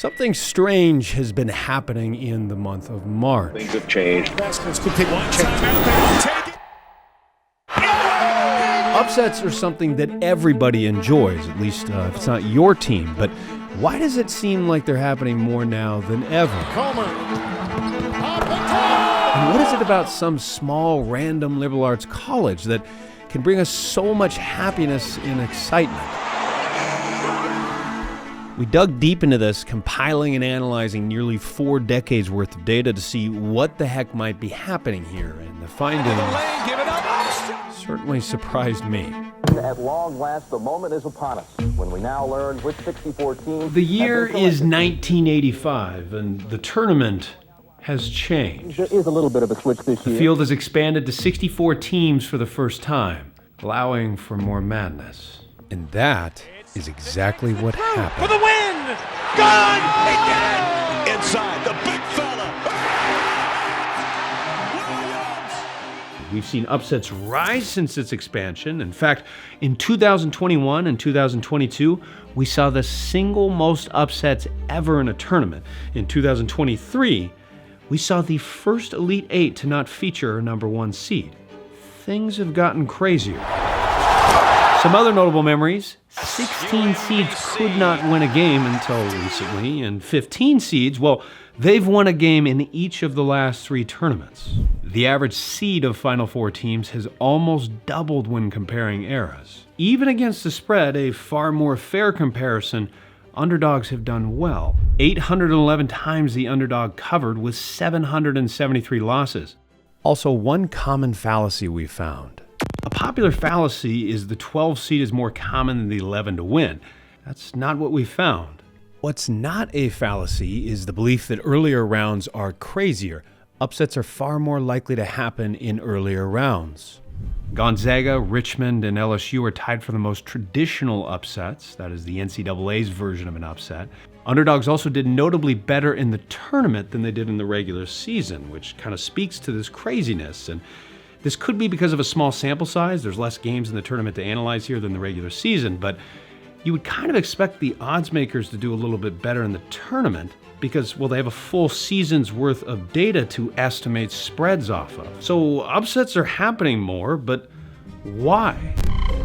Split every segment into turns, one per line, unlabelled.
Something strange has been happening in the month of March.
Things have changed.
Upsets are something that everybody enjoys, at least if it's not your team. But why does it seem like they're happening more now than ever? And what is it about some small, random liberal arts college that can bring us so much happiness and excitement? We dug deep into this, compiling and analyzing nearly 4 decades worth of data to see what the heck might be happening here, and the findings certainly surprised me.
At long last, the moment is upon us when we now learn which 64 teams.
The year is 1985, and the tournament has changed.
There is a little bit of a switch this year.
The field has expanded to 64 teams for the first time, allowing for more madness. And that is exactly what happened.
For the win! Gone! He did it! Inside, the big fella!
We've seen upsets rise since its expansion. In fact, in 2021 and 2022, we saw the single most upsets ever in a tournament. In 2023, we saw the first Elite Eight to not feature a number 1 seed. Things have gotten crazier. Some other notable memories: 16 seeds could not win a game until recently, and 15 seeds, well, they've won a game in each of the last 3 tournaments. The average seed of Final Four teams has almost doubled when comparing eras. Even against the spread, a far more fair comparison, underdogs have done well. 811 times the underdog covered with 773 losses. Also, one common fallacy we found. A popular fallacy is the 12 seed is more common than the 11 to win. That's not what we found. What's not a fallacy is the belief that earlier rounds are crazier. Upsets are far more likely to happen in earlier rounds. Gonzaga, Richmond, and LSU are tied for the most traditional upsets. That is the NCAA's version of an upset. Underdogs also did notably better in the tournament than they did in the regular season, which kind of speaks to this craziness. And this could be because of a small sample size. There's less games in the tournament to analyze here than the regular season, but you would kind of expect the odds makers to do a little bit better in the tournament because, well, they have a full season's worth of data to estimate spreads off of. So upsets are happening more, but why?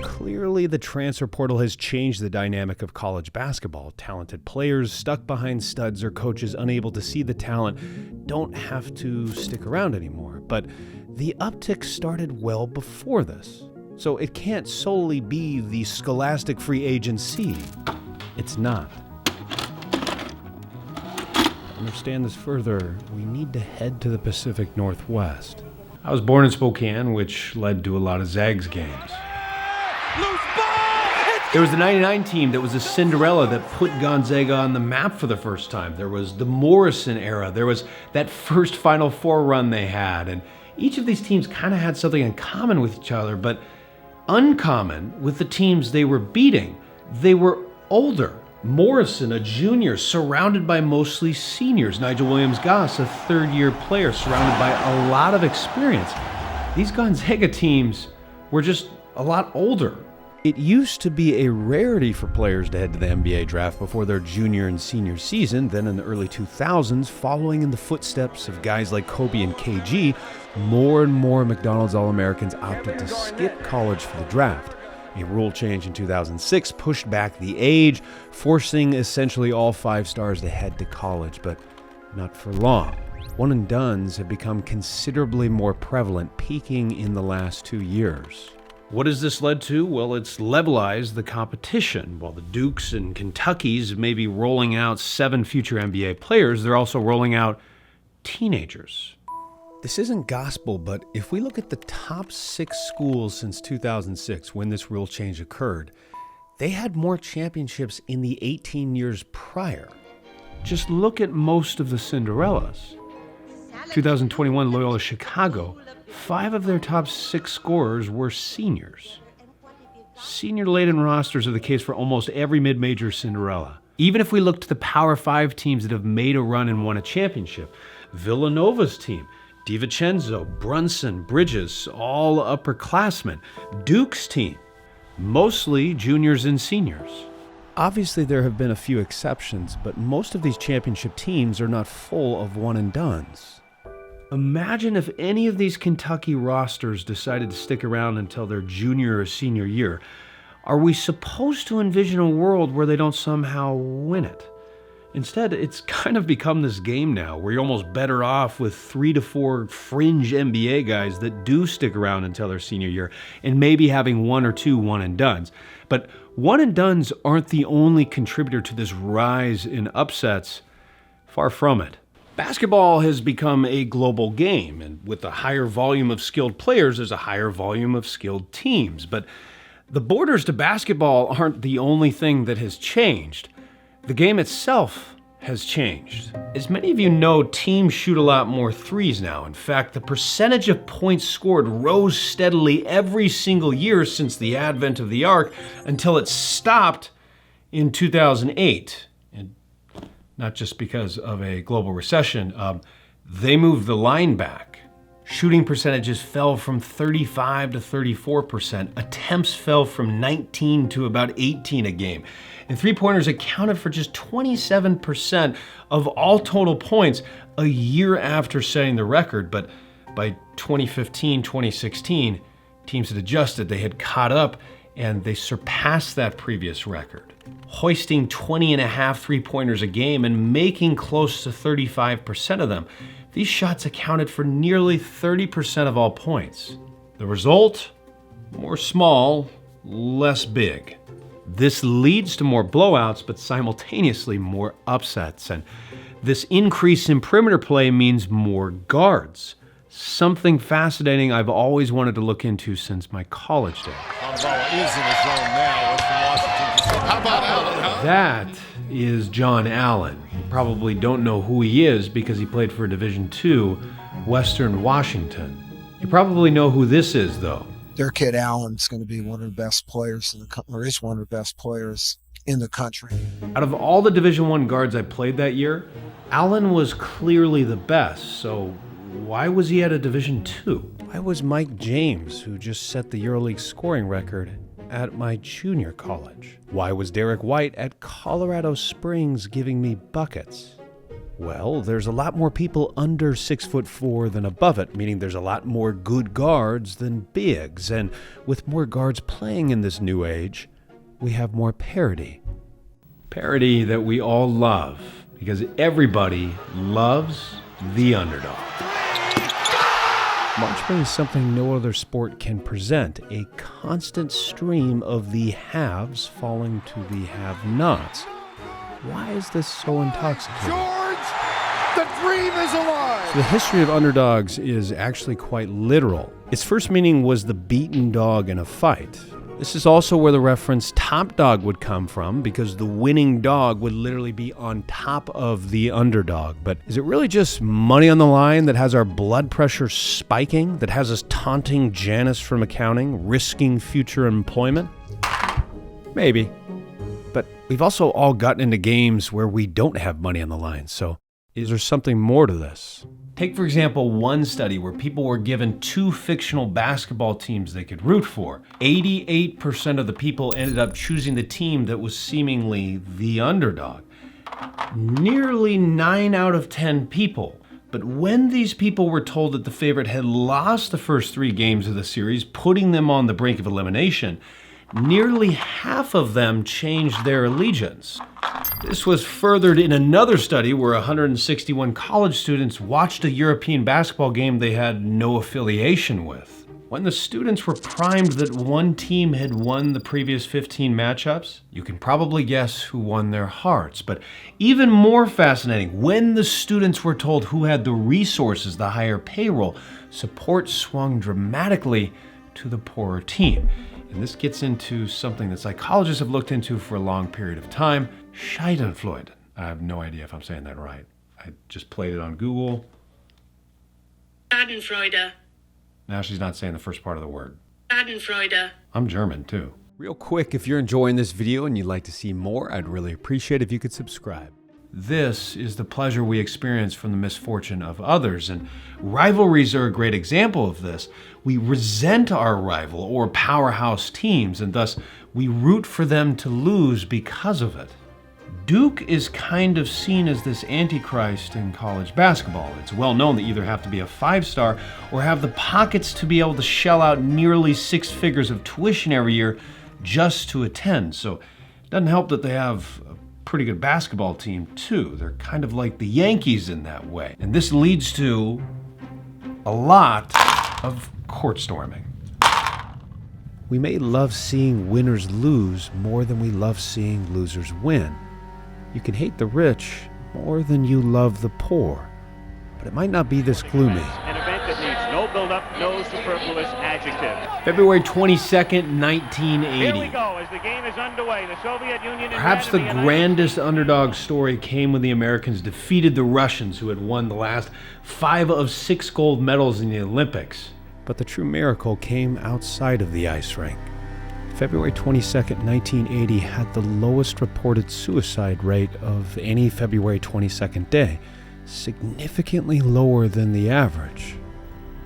Clearly, the transfer portal has changed the dynamic of college basketball. Talented players stuck behind studs or coaches unable to see the talent don't have to stick around anymore. But the uptick started well before this. So it can't solely be the scholastic free agency. It's not. To understand this further, we need to head to the Pacific Northwest. I was born in Spokane, which led to a lot of Zags games. There was the 99 team that was a Cinderella that put Gonzaga on the map for the first time. There was the Morrison era. There was that first Final Four run they had. And each of these teams kind of had something in common with each other, but uncommon with the teams they were beating. They were older. Morrison, a junior, surrounded by mostly seniors. Nigel Williams-Goss, a third-year player, surrounded by a lot of experience. These Gonzaga teams were just a lot older. It used to be a rarity for players to head to the NBA draft before their junior and senior season. Then in the early 2000s, following in the footsteps of guys like Kobe and KG, more and more McDonald's All-Americans opted to skip college for the draft. A rule change in 2006 pushed back the age, forcing essentially all 5 stars to head to college, but not for long. One and dones have become considerably more prevalent, peaking in the last 2 years. What has this led to? Well, it's levelized the competition. While the Dukes and Kentuckys may be rolling out 7 future NBA players, they're also rolling out teenagers. This isn't gospel, but if we look at the top 6 schools since 2006, when this rule change occurred, they had more championships in the 18 years prior. Just look at most of the Cinderellas. 2021 Loyola Chicago, 5 of their top 6 scorers were seniors. Senior-laden rosters are the case for almost every mid-major Cinderella. Even if we look to the Power 5 teams that have made a run and won a championship, Villanova's team, DiVincenzo, Brunson, Bridges, all upperclassmen. Duke's team, mostly juniors and seniors. Obviously, there have been a few exceptions, but most of these championship teams are not full of one-and-dones. Imagine if any of these Kentucky rosters decided to stick around until their junior or senior year. Are we supposed to envision a world where they don't somehow win it? Instead, it's kind of become this game now where you're almost better off with 3 to 4 fringe NBA guys that do stick around until their senior year and maybe having 1 or 2 one-and-dones. But one-and-dones aren't the only contributor to this rise in upsets. Far from it. Basketball has become a global game, and with a higher volume of skilled players, there's a higher volume of skilled teams. But the borders to basketball aren't the only thing that has changed. The game itself has changed. As many of you know, teams shoot a lot more threes now. In fact, the percentage of points scored rose steadily every single year since the advent of the arc until it stopped in 2008. And not just because of a global recession, they moved the line back. Shooting percentages fell from 35 to 34%. Attempts fell from 19 to about 18 a game. And three-pointers accounted for just 27% of all total points a year after setting the record. But by 2015, 2016, teams had adjusted. They had caught up, and they surpassed that previous record, hoisting 20.5 three-pointers a game and making close to 35% of them. These shots accounted for nearly 30% of all points. The result? More small, less big. This leads to more blowouts, but simultaneously more upsets. And this increase in perimeter play means more guards. Something fascinating I've always wanted to look into since my college days.
How about Allen, huh?
That is John Allen. You probably don't know who he is because he played for Division II, Western Washington. You probably know who this is, though.
Their kid Allen's going to be one of the best players in the country, or is one of the best players in the country.
Out of all the Division I guards I played that year, Allen was clearly the best, so why was he at a Division II? Why was Mike James, who just set the EuroLeague scoring record, at my junior college? Why was Derek White at Colorado Springs giving me buckets? Well, there's a lot more people under 6'4" than above it, meaning there's a lot more good guards than bigs. And with more guards playing in this new age, we have more parity. Parity that we all love, because everybody loves the underdog. March brings something no other sport can present, a constant stream of the haves falling to the have-nots. Why is this so intoxicating?
George, the dream is alive!
The history of underdogs is actually quite literal. Its first meaning was the beaten dog in a fight. This is also where the reference top dog would come from, because the winning dog would literally be on top of the underdog. But is it really just money on the line that has our blood pressure spiking, that has us taunting Janice from accounting, risking future employment? Maybe. But we've also all gotten into games where we don't have money on the line, so is there something more to this? Take, for example, one study where people were given 2 fictional basketball teams they could root for. 88% of the people ended up choosing the team that was seemingly the underdog. Nearly 9 out of 10 people. But when these people were told that the favorite had lost the first 3 games of the series, putting them on the brink of elimination, nearly half of them changed their allegiance. This was furthered in another study where 161 college students watched a European basketball game they had no affiliation with. When the students were primed that one team had won the previous 15 matchups, you can probably guess who won their hearts. But even more fascinating, when the students were told who had the resources, the higher payroll, support swung dramatically to the poorer team. And this gets into something that psychologists have looked into for a long period of time, Schadenfreude. I have no idea if I'm saying that right. I just played it on Google.
Schadenfreude.
Now she's not saying the first part of the word.
Schadenfreude.
I'm German too. Real quick, if you're enjoying this video and you'd like to see more, I'd really appreciate if you could subscribe. This is the pleasure we experience from the misfortune of others, and rivalries are a great example of this. We resent our rival or powerhouse teams, and thus we root for them to lose because of it. Duke is kind of seen as this antichrist in college basketball. It's well known that you either have to be a 5-star or have the pockets to be able to shell out nearly 6 figures of tuition every year just to attend. So it doesn't help that they have a pretty good basketball team too. They're kind of like the Yankees in that way. And this leads to a lot of court storming. We may love seeing winners lose more than we love seeing losers win. You can hate the rich more than you love the poor, but it might not be this gloomy.
An event that needs no build-up, no superfluous adjective.
February 22nd, 1980.
Here we go as the game is underway. The Soviet Union.
Perhaps the grandest underdog story came when the Americans defeated the Russians, who had won the last 5 of 6 gold medals in the Olympics. But the true miracle came outside of the ice rink. February 22nd, 1980 had the lowest reported suicide rate of any February 22nd day, significantly lower than the average.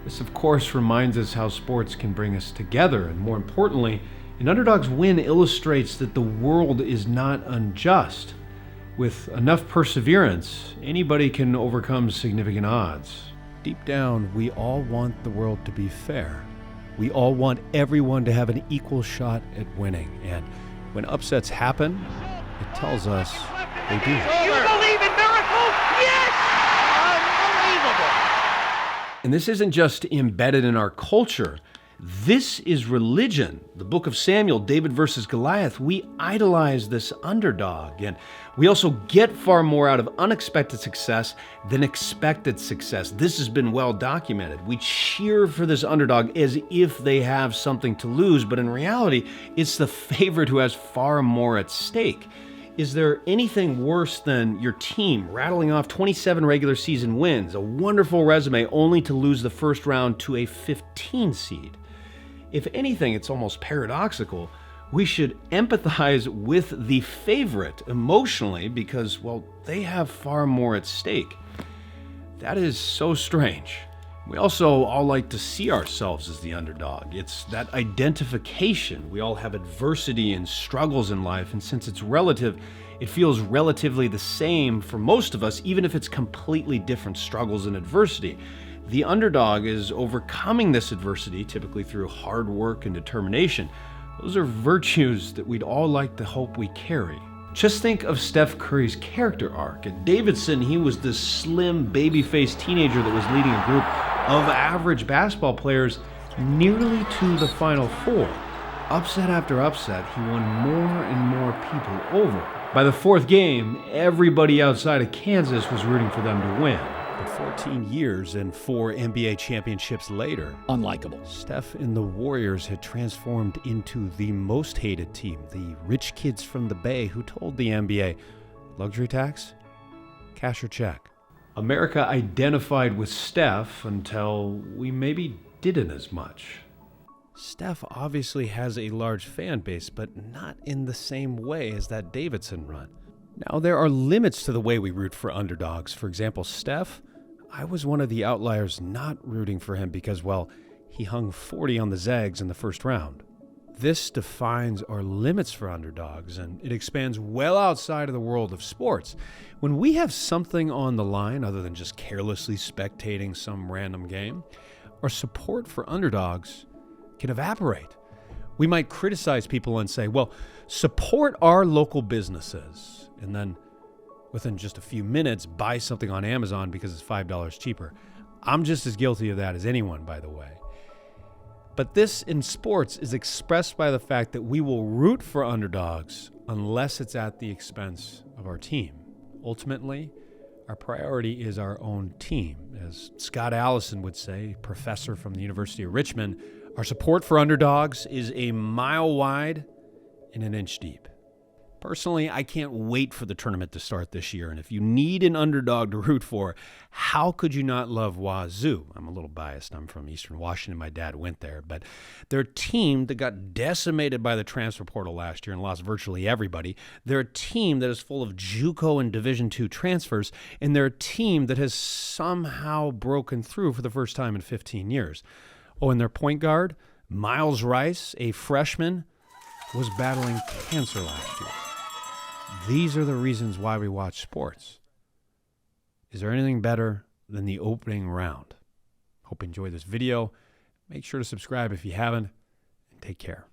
This, of course, reminds us how sports can bring us together, and more importantly, an underdog's win illustrates that the world is not unjust. With enough perseverance, anybody can overcome significant odds. Deep down, we all want the world to be fair. We all want everyone to have an equal shot at winning. And when upsets happen, it tells us they do.
You believe in miracles? Yes! Unbelievable!
And this isn't just embedded in our culture. This is religion. The book of Samuel, David versus Goliath, we idolize this underdog. And we also get far more out of unexpected success than expected success. This has been well documented. We cheer for this underdog as if they have something to lose, but in reality, it's the favorite who has far more at stake. Is there anything worse than your team rattling off 27 regular season wins, a wonderful resume, only to lose the first round to a 15 seed? If anything, it's almost paradoxical. We should empathize with the favorite emotionally because, well, they have far more at stake. That is so strange. We also all like to see ourselves as the underdog. It's that identification. We all have adversity and struggles in life, and since it's relative, it feels relatively the same for most of us, even if it's completely different struggles and adversity. The underdog is overcoming this adversity, typically through hard work and determination. Those are virtues that we'd all like to hope we carry. Just think of Steph Curry's character arc. At Davidson, he was this slim, baby-faced teenager that was leading a group of average basketball players nearly to the Final Four. Upset after upset, he won more and more people over. By the 4th game, everybody outside of Kansas was rooting for them to win. But 14 years and 4 NBA championships later,
unlikable.
Steph and the Warriors had transformed into the most hated team, the rich kids from the Bay who told the NBA, luxury tax? Cash or check? America identified with Steph until we maybe didn't as much. Steph obviously has a large fan base, but not in the same way as that Davidson run. Now, there are limits to the way we root for underdogs. For example, Steph, I was one of the outliers not rooting for him because, well, he hung 40 on the Zags in the first round. This defines our limits for underdogs, and it expands well outside of the world of sports. When we have something on the line other than just carelessly spectating some random game, our support for underdogs can evaporate. We might criticize people and say, well, support our local businesses, and then within just a few minutes, buy something on Amazon because it's $5 cheaper. I'm just as guilty of that as anyone, by the way. But this in sports is expressed by the fact that we will root for underdogs unless it's at the expense of our team. Ultimately, our priority is our own team. As Scott Allison would say, professor from the University of Richmond, our support for underdogs is a mile wide and an inch deep. Personally, I can't wait for the tournament to start this year. And if you need an underdog to root for, how could you not love Wazoo? I'm a little biased. I'm from Eastern Washington. My dad went there. But they're a team that got decimated by the transfer portal last year and lost virtually everybody. They're a team that is full of JUCO and Division II transfers. And they're a team that has somehow broken through for the first time in 15 years. Oh, and their point guard, Miles Rice, a freshman, was battling cancer last year. These are the reasons why we watch sports. Is there anything better than the opening round? Hope you enjoyed this video. Make sure to subscribe if you haven't, and take care.